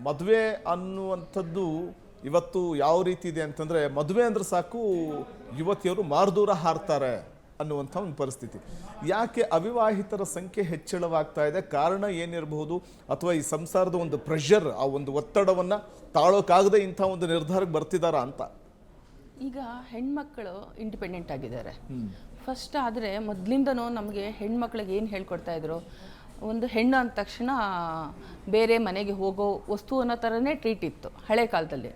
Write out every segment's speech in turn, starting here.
ಮದುವೆ ಅನ್ನುವಂಥದ್ದು ಇವತ್ತು ಯಾವ ರೀತಿ ಇದೆ ಅಂತಂದರೆ, ಮದುವೆ ಅಂದ್ರೆ ಸಾಕು ಯುವತಿಯರು ಮಾರ್ದೂರ ಹಾರ್ತಾರೆ ಅನ್ನುವಂಥ ಒಂದು ಪರಿಸ್ಥಿತಿ. ಯಾಕೆ ಅವಿವಾಹಿತರ ಸಂಖ್ಯೆ ಹೆಚ್ಚಳವಾಗ್ತಾ ಇದೆ? ಕಾರಣ ಏನಿರಬಹುದು? ಅಥವಾ ಈ ಸಂಸಾರದ ಒಂದು ಪ್ರೆಷರ್, ಆ ಒಂದು ಒತ್ತಡವನ್ನು ತಾಳೋಕ್ಕಾಗದೆ ಇಂಥ ಒಂದು ನಿರ್ಧಾರಕ್ಕೆ ಬರ್ತಿದ್ದಾರಾ ಅಂತ? ಈಗ ಹೆಣ್ಮಕ್ಳು ಇಂಡಿಪೆಂಡೆಂಟ್ ಆಗಿದ್ದಾರೆ ಫಸ್ಟ್. ಆದರೆ ಮೊದಲಿಂದನೂ ನಮಗೆ ಹೆಣ್ಮಕ್ಳಿಗೆ ಏನು ಹೇಳ್ಕೊಡ್ತಾ ಇದ್ರು, ಒಂದು ಹೆಣ್ಣು ಅಂದ ತಕ್ಷಣ ಬೇರೆ ಮನೆಗೆ ಹೋಗೋ ವಸ್ತು ಅನ್ನೋ ಥರನೇ ಟ್ರೀಟ್ ಇತ್ತು ಹಳೆ ಕಾಲದಲ್ಲಿ.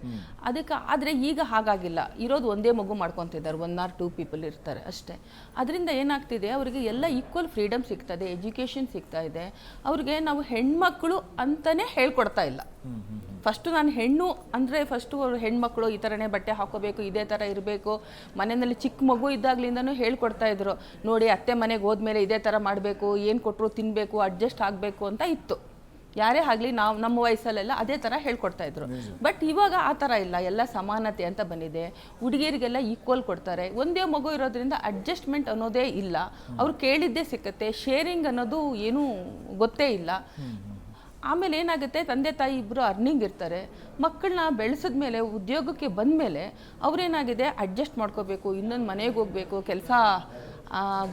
ಅದಕ್ಕೆ ಆದರೆ ಈಗ ಹಾಗಾಗಿಲ್ಲ. ಇರೋದು ಒಂದೇ ಮಗು ಮಾಡ್ಕೊತಿದ್ದಾರೆ, 1 or 2 ಪೀಪಲ್ ಇರ್ತಾರೆ ಅಷ್ಟೇ. ಅದರಿಂದ ಏನಾಗ್ತಿದೆ, ಅವರಿಗೆ ಎಲ್ಲ ಈಕ್ವಲ್ ಫ್ರೀಡಮ್ ಸಿಗ್ತದೆ, ಎಜುಕೇಷನ್ ಸಿಗ್ತಾ ಇದೆ. ಅವ್ರಿಗೆ ನಾವು ಹೆಣ್ಮಕ್ಳು ಅಂತಲೇ ಹೇಳ್ಕೊಡ್ತಾ ಇಲ್ಲ. ಫಸ್ಟು ನಾನು ಹೆಣ್ಣು ಅಂದರೆ ಫಸ್ಟು ಅವರು ಹೆಣ್ಮಕ್ಳು ಈ ಥರನೇ ಬಟ್ಟೆ ಹಾಕೋಬೇಕು, ಇದೇ ಥರ ಇರಬೇಕು. ಮನೆಯಲ್ಲಿ ಚಿಕ್ಕ ಮಗು ಇದ್ದಾಗಲಿಂದನೂ ಹೇಳ್ಕೊಡ್ತಾ ಇದ್ರು, ನೋಡಿ ಅತ್ತೆ ಮನೆಗೆ ಹೋದ್ಮೇಲೆ ಇದೇ ಥರ ಮಾಡಬೇಕು, ಏನು ಕೊಟ್ಟರು ತಿನ್ನಬೇಕು, ಅಡ್ಜಸ್ಟ್ ಆಗಬೇಕು ಅಂತ ಇತ್ತು. ಯಾರೇ ಆಗಲಿ ನಾವು ನಮ್ಮ ವಯಸ್ಸಲ್ಲೆಲ್ಲ ಅದೇ ಥರ ಹೇಳ್ಕೊಡ್ತಾ ಇದ್ರು. ಬಟ್ ಇವಾಗ ಆ ಥರ ಇಲ್ಲ, ಎಲ್ಲ ಸಮಾನತೆ ಅಂತ ಬಂದಿದೆ. ಹುಡುಗಿಯರಿಗೆಲ್ಲ ಈಕ್ವಲ್ ಕೊಡ್ತಾರೆ. ಒಂದೇ ಮಗು ಇರೋದ್ರಿಂದ ಅಡ್ಜಸ್ಟ್ಮೆಂಟ್ ಅನ್ನೋದೇ ಇಲ್ಲ. ಅವ್ರು ಕೇಳಿದ್ದೇ ಸಿಕ್ಕತ್ತೆ. ಶೇರಿಂಗ್ ಅನ್ನೋದು ಏನೂ ಗೊತ್ತೇ ಇಲ್ಲ. ಆಮೇಲೆ ಏನಾಗುತ್ತೆ, ತಂದೆ ತಾಯಿ ಇಬ್ಬರು ಅರ್ನಿಂಗ್ ಇರ್ತಾರೆ. ಮಕ್ಕಳನ್ನ ಬೆಳೆಸಿದ ಮೇಲೆ ಉದ್ಯೋಗಕ್ಕೆ ಬಂದ ಮೇಲೆ ಅವರೇನಾಗಿದೆ, ಅಡ್ಜಸ್ಟ್ ಮಾಡ್ಕೋಬೇಕು, ಇನ್ನೊಂದು ಮನೆಗೆ ಹೋಗಬೇಕು, ಕೆಲಸ,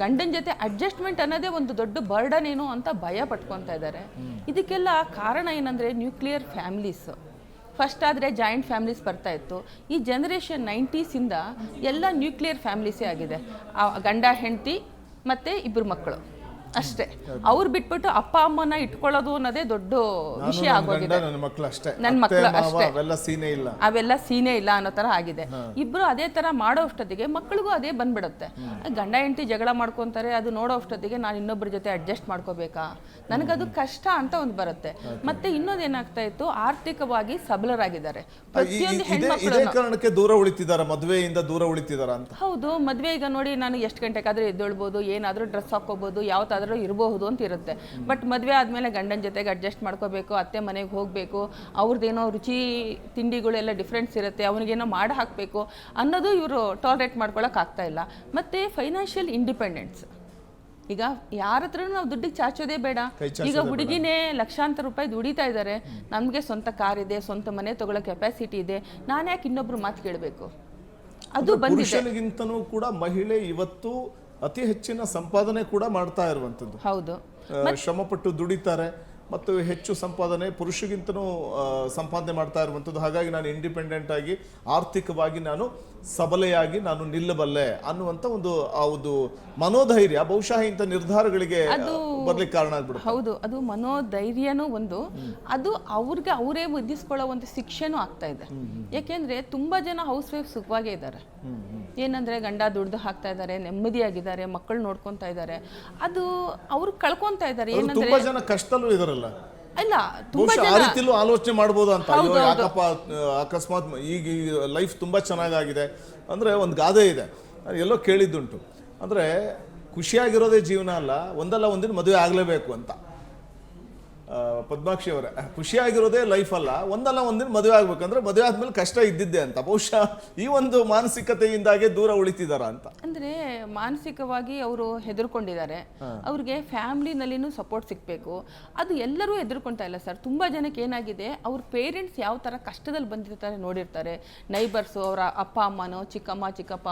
ಗಂಡನ ಜೊತೆ ಅಡ್ಜಸ್ಟ್ಮೆಂಟ್ ಅನ್ನೋದೇ ಒಂದು ದೊಡ್ಡ ಬರ್ಡನ್ ಏನು ಅಂತ ಭಯ ಪಟ್ಕೊತಾ ಇದ್ದಾರೆ. ಇದಕ್ಕೆಲ್ಲ ಕಾರಣ ಏನಂದರೆ ನ್ಯೂಕ್ಲಿಯರ್ ಫ್ಯಾಮಿಲೀಸ್. ಫಸ್ಟ್ ಆದರೆ ಜಾಯಿಂಟ್ ಫ್ಯಾಮಿಲೀಸ್ ಬರ್ತಾ ಇತ್ತು. ಈ ಜನರೇಷನ್ 90s ಎಲ್ಲ ನ್ಯೂಕ್ಲಿಯರ್ ಫ್ಯಾಮಿಲೀಸೇ ಆಗಿದೆ. ಗಂಡ ಹೆಂಡತಿ ಮತ್ತು 2 ಮಕ್ಕಳು ಅಷ್ಟೇ. ಅವ್ರು ಬಿಟ್ಬಿಟ್ಟು ಅಪ್ಪ ಅಮ್ಮನ ಇಟ್ಕೊಳ್ಳೋದು ಅನ್ನೋದೇ ದೊಡ್ಡ ವಿಷಯ ಆಗೋಗಿದೆ. ನನ್ನ ಮಕ್ಕಳು ಅಷ್ಟೇ, ಅವೆಲ್ಲ ಸೀನೆ ಇಲ್ಲ ಅನ್ನೋ ತರ ಆಗಿದೆ. ಇಬ್ರು ಅದೇ ತರ ಮಾಡೋ ಅಷ್ಟೊತ್ತಿಗೆ ಮಕ್ಕಳಿಗೂ ಅದೇ ಬಂದ್ಬಿಡುತ್ತೆ. ಗಂಡ ಹೆಂಡತಿ ಜಗಳ ಮಾಡ್ಕೊಂತಾರೆ, ಅದು ನೋಡೋ ಅಷ್ಟೊತ್ತಿಗೆ ನಾನು ಇನ್ನೊಬ್ಬರ ಜೊತೆ ಅಡ್ಜಸ್ಟ್ ಮಾಡ್ಕೋಬೇಕಾ, ನನಗದು ಕಷ್ಟ ಅಂತ ಒಂದು ಬರುತ್ತೆ. ಮತ್ತೆ ಇನ್ನೊಂದೇನಾಗ್ತಾ ಇತ್ತು, ಆರ್ಥಿಕವಾಗಿ ಸಬಲರಾಗಿದ್ದಾರೆ. ಪ್ರತಿಯೊಂದು ಹೆಣ್ಮಕ್ಳು ದೂರ ಉಳಿತಿದಾರ, ಮದುವೆಯಿಂದ ದೂರ ಉಳಿತಿದಾರ ಅಂತ. ಹೌದು, ಮದುವೆ ಈಗ ನೋಡಿ, ನಾನು ಎಷ್ಟು ಗಂಟೆಗಾದ್ರೂ ಎದ್ದೇಳ್ಬೋದು, ಏನಾದ್ರೂ ಡ್ರೆಸ್ ಹಾಕೋಬಹುದು, ಯಾವತ್ತಾದ್ರೂ ಇರಬಹುದು ಅಂತ ಇರುತ್ತೆ. ಬಟ್ ಮದುವೆ ಆದಮೇಲೆ ಗಂಡನ ಜೊತೆಗೆ ಅಡ್ಜಸ್ಟ್ ಮಾಡ್ಕೋಬೇಕು, ಅತ್ತೆ ಮನೆಗೆ ಹೋಗಬೇಕು, ಅವ್ರದ್ದೇನೋ ರುಚಿ ತಿಂಡಿಗಳೆಲ್ಲ ಡಿಫ್ರೆನ್ಸ್ ಇರುತ್ತೆ, ಅವನಿಗೇನೋ ಮಾಡಿ ಹಾಕಬೇಕು ಅನ್ನೋದು ಇವರು ಟಾಲರೇಟ್ ಮಾಡ್ಕೊಳಕ್ಕೆ ಆಗ್ತಾ ಇಲ್ಲ. ಮತ್ತು ಫೈನಾನ್ಷಿಯಲ್ ಇಂಡಿಪೆಂಡೆನ್ಸ್. ಈಗ ಯಾರ ಹತ್ರನೂ ನಾವು ದುಡ್ಡಿಗೆ ಚಾಚೋದೇ ಬೇಡ. ಈಗ ಹುಡುಗಿನೇ ಲಕ್ಷಾಂತರ ರೂಪಾಯಿ ದುಡಿತಾ ಇದ್ದಾರೆ, ನಮಗೆ ಸ್ವಂತ ಕಾರ್ ಇದೆ, ಸ್ವಂತ ಮನೆ ತಗೊಳ್ಳೋ ಕೆಪಾಸಿಟಿ ಇದೆ, ನಾನು ಯಾಕೆ ಇನ್ನೊಬ್ರು ಮಾತು ಕೇಳಬೇಕು? ಅದು ಪುರುಷನಿಗಿಂತನೂ ಕೂಡ ಮಹಿಳೆ ಇವತ್ತು ಅತಿ ಹೆಚ್ಚಿನ ಸಂಪಾದನೆ ಕೂಡ ಮಾಡ್ತಾ ಇರುವಂಥದ್ದು. ಹೌದು, ಶ್ರಮಪಟ್ಟು ದುಡಿತಾರೆ ಮತ್ತು ಹೆಚ್ಚು ಸಂಪಾದನೆ ಪುರುಷಗಿಂತನೂ ಸಂಪಾದನೆ ಮಾಡ್ತಾ ಇರುವಂಥದ್ದು. ಹಾಗಾಗಿ ನಾನು ಇಂಡಿಪೆಂಡೆಂಟ್ ಆಗಿ ಆರ್ಥಿಕವಾಗಿ ನಾನು ಸಬಲೆಯಾಗಿ ನಾನು ನಿಲ್ಲಬಲ್ಲೆ ಅನ್ನುವಂಥ ಒಂದು ಮನೋಧೈರ್ಯ ಬಹುಶಃ ಇಂಥ ನಿರ್ಧಾರಗಳಿಗೆ ಬರ್ಲಿಕ್ಕೆ ಕಾರಣ ಆಗ್ಬಿಡುತ್ತೆ. ಹೌದು, ಅದು ಮನೋಧೈರ್ಯನೂ ಒಂದು, ಅದು ಅವ್ರಿಗೆ ಅವರೇ ವಿಧಿಸ್ಕೊಳ್ಳೋ ಒಂದು ಶಿಕ್ಷೆನೂ ಆಗ್ತಾ ಇದೆ. ಯಾಕೆಂದ್ರೆ ತುಂಬಾ ಜನ ಹೌಸ್ ವೈಫ್ ಸುಖವಾಗೇ ಇದ್ದಾರೆ. ಏನಂದ್ರೆ ಗಂಡ ದುಡ್ದು ಹಾಕ್ತಾ ಇದ್ದಾರೆ, ನೆಮ್ಮದಿಯಾಗಿದ್ದಾರೆ, ಮಕ್ಕಳು ನೋಡ್ಕೊಂತಾ ಇದ್ದಾರೆ. ಅದು ಅವ್ರು ಕಳ್ಕೊಂತಾ ಇದ್ದಾರೆ. ಏನಂದ್ರೆ ತುಂಬಾ ಜನ ಕಷ್ಟದಲ್ಲೂ ಇದಾರಲ್ಲ, ಇಲ್ಲ ತುಂಬಾ ಆ ರೀತಿಲೂ ಆಲೋಚನೆ ಮಾಡ್ಬೋದು ಅಂತ. ಯಾಕಪ್ಪ ಅಕಸ್ಮಾತ್ ಈಗ ಲೈಫ್ ತುಂಬಾ ಚೆನ್ನಾಗಿದೆ ಅಂದ್ರೆ ಒಂದು ಗಾದೆ ಇದೆ, ಎಲ್ಲೋ ಕೇಳಿದ್ದುಂಟು. ಅಂದ್ರೆ ಖುಷಿಯಾಗಿರೋದೇ ಜೀವನ ಅಲ್ಲ, ಒಂದಲ್ಲ ಒಂದಿನ ಮದುವೆ ಆಗ್ಲೇಬೇಕು ಅಂತ. ಪದ್ಮಾಕ್ಷಿ ಅವರೇ, ಖುಷಿಯಾಗಿರೋದೇ ಲೈಫ್ ಅಲ್ಲ, ಒಂದಲ್ಲ ಒಂದಿನ ಮದುವೆ ಆಗ್ಬೇಕಂದ್ರೆ ಮದುವೆ ಆದ್ಮೇಲೆ ಕಷ್ಟ ಇದ್ದಿದ್ದೆ ಅಂತ. ಬಹುಶಃ ಈ ಒಂದು ಮಾನಸಿಕತೆಯಿಂದಾಗೆ ದೂರ ಉಳಿತಿದಾರ ಅಂತ. ಅಂದ್ರೆ ಮಾನಸಿಕವಾಗಿ ಅವರು ಹೆದರ್ಕೊಂಡಿದ್ದಾರೆ. ಅವ್ರಿಗೆ ಫ್ಯಾಮಿಲಿನಲ್ಲಿನೂ ಸಪೋರ್ಟ್ ಸಿಗ್ಬೇಕು, ಅದು ಎಲ್ಲರೂ ಹೆದರ್ಕೊಂತಾ ಇಲ್ಲ ಸರ್. ತುಂಬಾ ಜನಕ್ಕೆ ಏನಾಗಿದೆ, ಅವ್ರ ಪೇರೆಂಟ್ಸ್ ಯಾವ ತರ ಕಷ್ಟದಲ್ಲಿ ಬಂದಿರ್ತಾರೆ ನೋಡಿರ್ತಾರೆ. ನೈಬರ್ಸು, ಅವರ ಅಪ್ಪ ಅಮ್ಮನೋ, ಚಿಕ್ಕಮ್ಮ ಚಿಕ್ಕಪ್ಪ,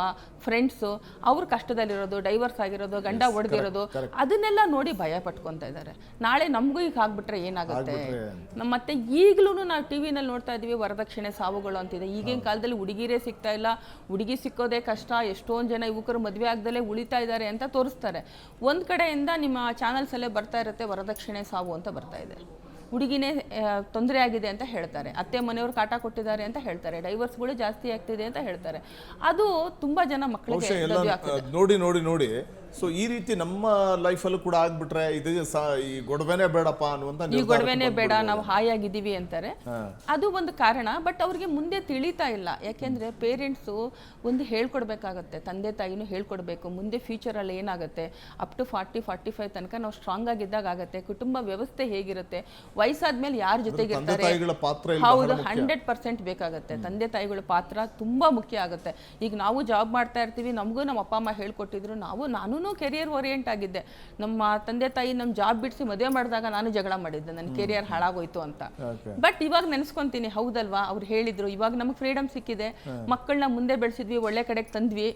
ಫ್ರೆಂಡ್ಸು, ಅವ್ರ ಕಷ್ಟದಲ್ಲಿರೋದು, ಡೈವರ್ಸ್ ಆಗಿರೋದು, ಗಂಡ ಹೊಡೆದಿರೋದು, ಅದನ್ನೆಲ್ಲ ನೋಡಿ ಭಯ ಪಟ್ಕೊಂತ ಇದ್ದಾರೆ. ನಾಳೆ ನಮಗೂ ಈಗ ಆಗ್ಬಿಟ್ರೆ ಏನಾಗುತ್ತೆ? ಮತ್ತೆ ಈಗಲೂ ನಾವು ಟಿವಿನಲ್ಲಿ ನೋಡ್ತಾ ಇದೀವಿ, ವರದಕ್ಷಿಣೆ ಸಾವುಗಳು ಅಂತಿದೆ. ಈಗಿನ ಕಾಲದಲ್ಲಿ ಹುಡುಗಿರೇ ಸಿಗ್ತಾ ಇಲ್ಲ, ಹುಡುಗಿ ಸಿಕ್ಕೋದೇ ಕಷ್ಟ, ಎಷ್ಟೊಂದು ಜನ ಯುವಕರು ಮದುವೆ ಆಗದಲ್ಲೇ ಉಳಿತಾ ಇದ್ದಾರೆ ಅಂತ ತೋರಿಸ್ತಾರೆ. ಒಂದ್ ಕಡೆಯಿಂದ ನಿಮ್ಮ ಚಾನಲ್ಸ್ ಅಲ್ಲೇ ಬರ್ತಾ ಇರುತ್ತೆ, ವರದಕ್ಷಿಣೆ ಸಾವು ಅಂತ ಬರ್ತಾ ಇದೆ. ಹುಡುಗಿನೇ ತೊಂದರೆ ಆಗಿದೆ ಅಂತ ಹೇಳ್ತಾರೆ, ಅತ್ತೆ ಮನೆಯವರು ಕಾಟ ಕೊಟ್ಟಿದ್ದಾರೆ ಅಂತ ಹೇಳ್ತಾರೆ, ಡೈವರ್ಸ್ಗಳು ಜಾಸ್ತಿ ಆಗ್ತಿದೆ ಅಂತ ಹೇಳ್ತಾರೆ. ಅದು ತುಂಬಾ ಜನ ಮಕ್ಕಳಿಗೆ ನೋಡಿ ನೋಡಿ ನೋಡಿ ಸೊ ಈ ರೀತಿ ನಮ್ಮ ಲೈಫಲ್ಲೂ ಕೂಡ ಆಗ್ಬಿಟ್ರೆ ಇದು ಈ ಗೊಡವೆನೇ ಬೇಡಪ್ಪ ಅನ್ನುವಂತ, ಈ ಗೊಡವೆನೇ ಬೇಡ, ನಾವು ಹಾಯಾಗಿದ್ದೀವಿ ಅಂತಾರೆ. ಅದು ಒಂದು ಕಾರಣ. ಬಟ್ ಅವ್ರಿಗೆ ಮುಂದೆ ತಿಳಿತಾ ಇಲ್ಲ. ಯಾಕೆಂದ್ರೆ ಪೇರೆಂಟ್ಸು ಒಂದು ಹೇಳ್ಕೊಡ್ಬೇಕಾಗತ್ತೆ, ತಂದೆ ತಾಯಿನೂ ಹೇಳ್ಕೊಡ್ಬೇಕು. ಮುಂದೆ ಫ್ಯೂಚರಲ್ಲಿ ಏನಾಗುತ್ತೆ, ಅಪ್ ಟು 40-45 ತನಕ ನಾವು ಸ್ಟ್ರಾಂಗ್ ಆಗಿದ್ದಾಗ ಆಗತ್ತೆ. ಕುಟುಂಬ ವ್ಯವಸ್ಥೆ ಹೇಗಿರುತ್ತೆ, ವಯಸ್ಸಾದ್ಮೇಲೆ ಯಾರ ಜೊತೆಗೆ ಇರ್ತಾರೆ, ಹೌದು 100% ಬೇಕಾಗತ್ತೆ. ತಂದೆ ತಾಯಿಗಳ ಪಾತ್ರ ತುಂಬಾ ಮುಖ್ಯ ಆಗುತ್ತೆ. ಈಗ ನಾವು ಜಾಬ್ ಮಾಡ್ತಾ ಇರ್ತೀವಿ, ನಮಗೂ ನಮ್ಮ ಅಪ್ಪ ಅಮ್ಮ ಹೇಳ್ಕೊಟ್ಟಿದ್ರು, ನಾನು ನಾನು ಕೆರಿಯರ್ ಓರಿಯೆಂಟ್ ಆಗಿದ್ದೆ. ನಮ್ಮ ತಂದೆ ತಾಯಿ ನಮ್ಮ ಜಾಬ್ ಬಿಡಿಸಿ ಮದುವೆ ಮಾಡಿದಾಗ ನಾನು ಜಗಳ ಮಾಡಿದ್ದೆ, ನನ್ನ ಕೆರಿಯರ್ ಹಾಳಾಗೋಯ್ತು ಅಂತ. ಬಟ್ ಇವಾಗ ನೆನೆಸ್ಕೊಂತೀನಿ, ಹೌದಲ್ವಾ, ಅವ್ರು ಹೇಳಿದ್ರು, ಇವಾಗ ನಮಗೆ ಫ್ರೀಡಮ್ ಸಿಕ್ಕಿದೆ, ಮಕ್ಕಳನ್ನ ಮುಂದೆ ಬೆಳೆಸಿದ್ವಿ, ಒಳ್ಳೆ ಕಡೆಗೆ ತಂದ್ವಿ.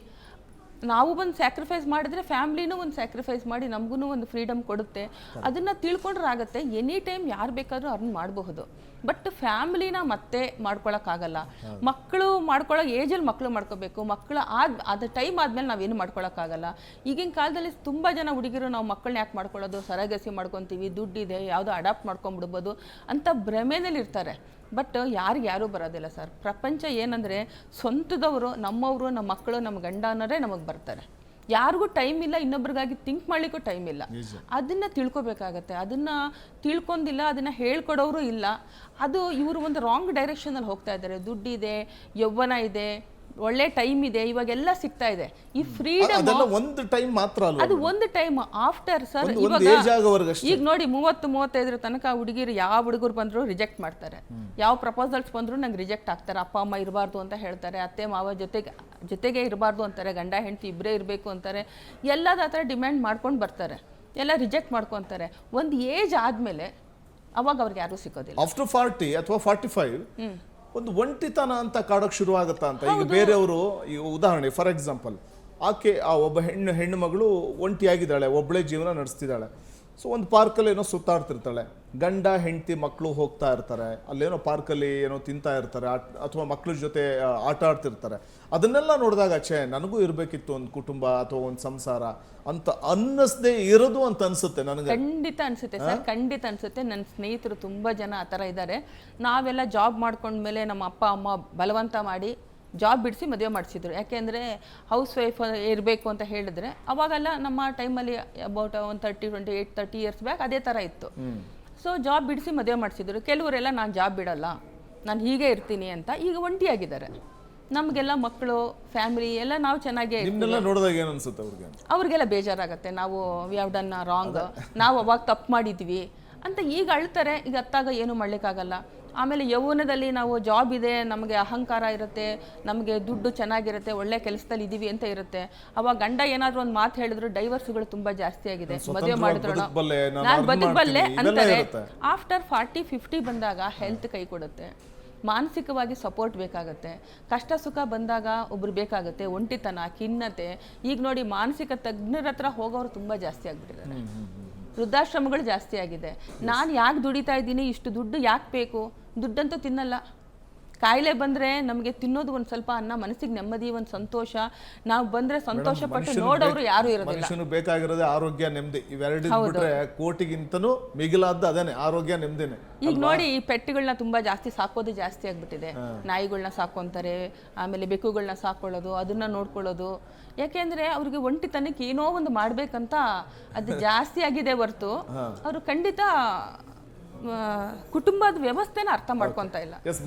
ನಾವು ಒಂದು ಸ್ಯಾಕ್ರಿಫೈಸ್ ಮಾಡಿದ್ರೆ ಫ್ಯಾಮ್ಲಿನೂ ಒಂದು ಸ್ಯಾಕ್ರಿಫೈಸ್ ಮಾಡಿ ನಮಗೂ ಒಂದು ಫ್ರೀಡಮ್ ಕೊಡುತ್ತೆ. ಅದನ್ನು ತಿಳ್ಕೊಂಡ್ರೆ ಆಗುತ್ತೆ. ಎನಿ ಟೈಮ್ ಯಾರು ಬೇಕಾದರೂ ಅರ್ನ್ ಮಾಡಬಹುದು, ಬಟ್ ಫ್ಯಾಮಿಲಿನ ಮತ್ತೆ ಮಾಡ್ಕೊಳಕ್ಕಾಗಲ್ಲ. ಮಕ್ಕಳು ಮಾಡ್ಕೊಳ್ಳೋ ಏಜಲ್ಲಿ ಮಕ್ಕಳು ಮಾಡ್ಕೋಬೇಕು. ಮಕ್ಕಳು ಅದು ಟೈಮ್ ಆದಮೇಲೆ ನಾವೇನು ಮಾಡ್ಕೊಳಕ್ಕಾಗಲ್ಲ. ಈಗಿನ ಕಾಲದಲ್ಲಿ ತುಂಬ ಜನ ಹುಡುಗಿರು ನಾವು ಮಕ್ಕಳನ್ನ ಯಾಕೆ ಮಾಡ್ಕೊಳ್ಳೋದು, ಸರಗಸಿ ಮಾಡ್ಕೊತೀವಿ, ದುಡ್ಡಿದೆ, ಯಾವುದೋ ಅಡಾಪ್ಟ್ ಮಾಡ್ಕೊಂಡ್ಬಿಡ್ಬೋದು ಅಂತ ಭ್ರಮೆನಲ್ಲಿ ಇರ್ತಾರೆ. ಬಟ್ ಯಾರು ಬರೋದಿಲ್ಲ ಸರ್. ಪ್ರಪಂಚ ಏನಂದರೆ ಸ್ವಂತದವರು, ನಮ್ಮವರು, ನಮ್ಮ ಮಕ್ಕಳು, ನಮ್ಮ ಗಂಡ ಅನ್ನೋರೇ ನಮಗೆ ಬರ್ತಾರೆ. ಯಾರಿಗೂ ಟೈಮ್ ಇಲ್ಲ, ಇನ್ನೊಬ್ರಿಗಾಗಿ ಥಿಂಕ್ ಮಾಡಲಿಕ್ಕೂ ಟೈಮ್ ಇಲ್ಲ. ಅದನ್ನು ತಿಳ್ಕೊಬೇಕಾಗತ್ತೆ. ಅದನ್ನು ತಿಳ್ಕೊಂಡಿಲ್ಲ, ಅದನ್ನು ಹೇಳ್ಕೊಡೋರು ಇಲ್ಲ. ಅದು ಇವರು ಒಂದು ರಾಂಗ್ ಡೈರೆಕ್ಷನಲ್ಲಿ ಹೋಗ್ತಾ ಇದ್ದಾರೆ. ದುಡ್ಡಿದೆ, ಯೌವನ ಇದೆ, ಒಳ್ಳೆ ಟೈಮ್ ಇದೆ, ಇವಾಗೆಲ್ಲ ಸಿಗ್ತಾ ಇದೆ. ಈ ಫ್ರೀಡಮ್ ಒಂದು ಟೈಮ್ ಮಾತ್ರ ಅಲ್ಲ, ಅದು ಒಂದು ಟೈಮ್. ಆಫ್ಟರ್ ಸರ್ ಇವಾಗ ಈಗ ನೋಡಿ 30-35 ತನಕ ಹುಡುಗಿರು ಯಾವ ಹುಡುಗರು ಬಂದ್ರು ರಿಜೆಕ್ಟ್ ಮಾಡ್ತಾರೆ. ಯಾವ ಪ್ರಪೋಸಲ್ಸ್ ಬಂದ್ರು ನಂಗೆ ರಿಜೆಕ್ಟ್ ಆಗ್ತಾರೆ. ಅಪ್ಪ ಅಮ್ಮ ಇರಬಾರ್ದು ಅಂತ ಹೇಳ್ತಾರೆ, ಅತ್ತೆ ಮಾವ ಜೊತೆಗೆ ಇರಬಾರ್ದು ಅಂತಾರೆ, ಗಂಡ ಹೆಂಡತಿ ಇಬ್ಬರೇ ಇರಬೇಕು ಅಂತಾರೆ. ಎಲ್ಲದ ಆ ಥರ ಡಿಮ್ಯಾಂಡ್ ಮಾಡ್ಕೊಂಡು ಬರ್ತಾರೆ, ಎಲ್ಲ ರಿಜೆಕ್ಟ್ ಮಾಡ್ಕೊತಾರೆ. ಒಂದು ಏಜ್ ಆದಮೇಲೆ ಅವಾಗ ಅವ್ರಿಗೆ ಯಾರೂ ಸಿಗೋದಿಲ್ಲ. ಆಫ್ಟರ್ 40 ಅಥವಾ 45 ಒಂದು ಒಂಟಿತನ ಅಂತ ಕಾಡೋಕೆ ಶುರು ಆಗುತ್ತಾ ಅಂತ. ಈಗ ಬೇರೆಯವರು, ಈಗ ಉದಾಹರಣೆ ಫಾರ್ ಎಕ್ಸಾಂಪಲ್, ಆಕೆ ಆ ಒಬ್ಬ ಹೆಣ್ಣು ಮಗಳು ಒಂಟಿಯಾಗಿದ್ದಾಳೆ, ಒಬ್ಬಳೇ ಜೀವನ ನಡೆಸ್ತಿದ್ದಾಳೆ. ಸೊ ಒಂದು ಪಾರ್ಕಲ್ಲಿ ಏನೋ ಸುತ್ತಾಡ್ತಿರ್ತಾಳೆ, ಗಂಡ ಹೆಂಡತಿ ಮಕ್ಕಳು ಹೋಗ್ತಾ ಇರ್ತಾರೆ, ಅಲ್ಲೇನೋ ಪಾರ್ಕಲ್ಲಿ ಏನೋ ತಿಂತಾ ಇರ್ತಾರೆ, ಅಥವಾ ಮಕ್ಕಳ ಜೊತೆ ಆಟ ಆಡ್ತಿರ್ತಾರೆ. ಅದನ್ನೆಲ್ಲ ನೋಡಿದಾಗ ನನಗೂ ಇರಬೇಕಿತ್ತು ಒಂದು ಕುಟುಂಬ ಅಥವಾ ಒಂದು ಸಂಸಾರ ಅಂತ ಅನ್ನಿಸದೇ ಇರೋದು ಅಂತ ಅನ್ಸುತ್ತೆ ನನಗೆ. ಖಂಡಿತ ಅನ್ಸುತ್ತೆ ಸರ್, ಖಂಡಿತ ಅನ್ಸುತ್ತೆ. ನನ್ನ ಸ್ನೇಹಿತರು ತುಂಬ ಜನ ಆ ಥರ ಇದ್ದಾರೆ. ನಾವೆಲ್ಲ ಜಾಬ್ ಮಾಡ್ಕೊಂಡ್ಮೇಲೆ ನಮ್ಮ ಅಪ್ಪ ಅಮ್ಮ ಬಲವಂತ ಮಾಡಿ ಜಾಬ್ ಬಿಡಿಸಿ ಮದುವೆ ಮಾಡಿಸಿದ್ರು. ಯಾಕೆಂದರೆ ಹೌಸ್ ವೈಫ್ ಇರಬೇಕು ಅಂತ ಹೇಳಿದ್ರೆ, ಅವಾಗೆಲ್ಲ ನಮ್ಮ ಟೈಮಲ್ಲಿ ಅಬೌಟ್ ಒಂದು 30 ಇಯರ್ಸ್ ಬ್ಯಾಕ್ ಅದೇ ಥರ ಇತ್ತು. ಸೊ ಜಾಬ್ ಬಿಡಿಸಿ ಮದುವೆ ಮಾಡಿಸಿದ್ರು. ಕೆಲವರೆಲ್ಲ ನಾನು ಜಾಬ್ ಬಿಡಲ್ಲ, ನಾನು ಹೀಗೆ ಇರ್ತೀನಿ ಅಂತ ಈಗ ಒಂಟಿಯಾಗಿದ್ದಾರೆ. ನಮಗೆಲ್ಲ ಮಕ್ಕಳು, ಫ್ಯಾಮಿಲಿ ಎಲ್ಲ ನಾವು ಚೆನ್ನಾಗೇ ನೋಡಿದಾಗ ಏನು ಅನ್ಸುತ್ತೆ ಅವ್ರಿಗೆಲ್ಲ ಬೇಜಾರಾಗುತ್ತೆ. ನಾವು ವಿ ಹ್ಯಾವ್ ಡನ್ ರಾಂಗ್, ನಾವು ಅವಾಗ ತಪ್ಪು ಮಾಡಿದ್ವಿ ಅಂತ ಈಗ ಅಳ್ತಾರೆ. ಈಗ ಅತ್ತಾಗ ಏನು ಮಾಡಲಿಕ್ಕಾಗಲ್ಲ. ಆಮೇಲೆ ಯೌವನದಲ್ಲಿ ನಾವು ಜಾಬ್ ಇದೆ, ನಮಗೆ ಅಹಂಕಾರ ಇರುತ್ತೆ, ನಮಗೆ ದುಡ್ಡು ಚೆನ್ನಾಗಿರುತ್ತೆ, ಒಳ್ಳೆ ಕೆಲಸದಲ್ಲಿ ಇದ್ದೀವಿ ಅಂತ ಇರುತ್ತೆ. ಅವಾಗ ಗಂಡ ಏನಾದರೂ ಒಂದು ಮಾತು ಹೇಳಿದ್ರು ಡೈವರ್ಸ್ಗಳು ತುಂಬ ಜಾಸ್ತಿ ಆಗಿದೆ. ಮದುವೆ ಮಾಡಿದ್ರು ನಾನು ಬದುಕಬಲ್ಲೆ ಅಂತಾರೆ. ಆಫ್ಟರ್ 40-50 ಬಂದಾಗ ಹೆಲ್ತ್ ಕೈ ಕೊಡುತ್ತೆ, ಮಾನಸಿಕವಾಗಿ ಸಪೋರ್ಟ್ ಬೇಕಾಗುತ್ತೆ. ಕಷ್ಟ ಸುಖ ಬಂದಾಗ ಒಬ್ರು ಬೇಕಾಗುತ್ತೆ. ಒಂಟಿತನ, ಖಿನ್ನತೆ, ಈಗ ನೋಡಿ ಮಾನಸಿಕ ತಜ್ಞರ ಹತ್ರ ಹೋಗೋರು ತುಂಬ ಜಾಸ್ತಿ ಆಗಿಬಿಟ್ಟಿದ್ದಾರೆ. ವೃದ್ಧಾಶ್ರಮಗಳು ಜಾಸ್ತಿ ಆಗಿದೆ. ನಾನು ಯಾಕೆ ದುಡಿತಾ ಇದ್ದೀನಿ, ಇಷ್ಟು ದುಡ್ಡು ಯಾಕೆ ಬೇಕು? ದುಡ್ಡಂತೂ ತಿನ್ನಲ್ಲ. ಕಾಯಿಲೆ ಬಂದರೆ ನಮಗೆ ತಿನ್ನೋದು ಒಂದು ಸ್ವಲ್ಪ ಅನ್ನ, ಮನಸ್ಸಿಗೆ ನೆಮ್ಮದಿ, ಒಂದು ಸಂತೋಷ. ನಾವು ಬಂದರೆ ಸಂತೋಷ ಪಟ್ಟು ನೋಡೋರು ಯಾರೂ ಇರೋದಿಲ್ಲ. ಮನುಷ್ಯನಿಗೆ ಬೇಕಾಗಿರೋದೇ ಆರೋಗ್ಯ, ನೆಮ್ಮದಿ. ಇವೆರಡು ಬಿಟ್ರೆ ಕೋಟಿಗಿಂತನೂ ಮಿಗಿಲಾದ ಅದೇನೆ ಆರೋಗ್ಯ, ನೆಮ್ಮದಿನೇ. ಈಗ ನೋಡಿ ಈ ಪೆಟ್ಟುಗಳನ್ನ ತುಂಬಾ ಜಾಸ್ತಿ ಸಾಕೋದು ಜಾಸ್ತಿ ಆಗ್ಬಿಟ್ಟಿದೆ. ನಾಯಿಗಳನ್ನ ಸಾಕೊಂತಾರೆ, ಆಮೇಲೆ ಬೆಕ್ಕುಗಳನ್ನ ಸಾಕೊಳ್ಳೋದು, ಅದನ್ನ ನೋಡ್ಕೊಳ್ಳೋದು. ಯಾಕೆಂದ್ರೆ ಅವ್ರಿಗೆ ಒಂಟಿತನಕ್ಕೆ ಏನೋ ಒಂದು ಮಾಡ್ಬೇಕಂತ ಅದು ಜಾಸ್ತಿ ಆಗಿದೆ ಹೊರತು ಅವರು ಖಂಡಿತ ಕುಟುಂಬದ ವ್ಯವಸ್ಥೆನ ಅರ್ಥ ಮಾಡ್ಕೊಂತ ಇಲ್ಲ.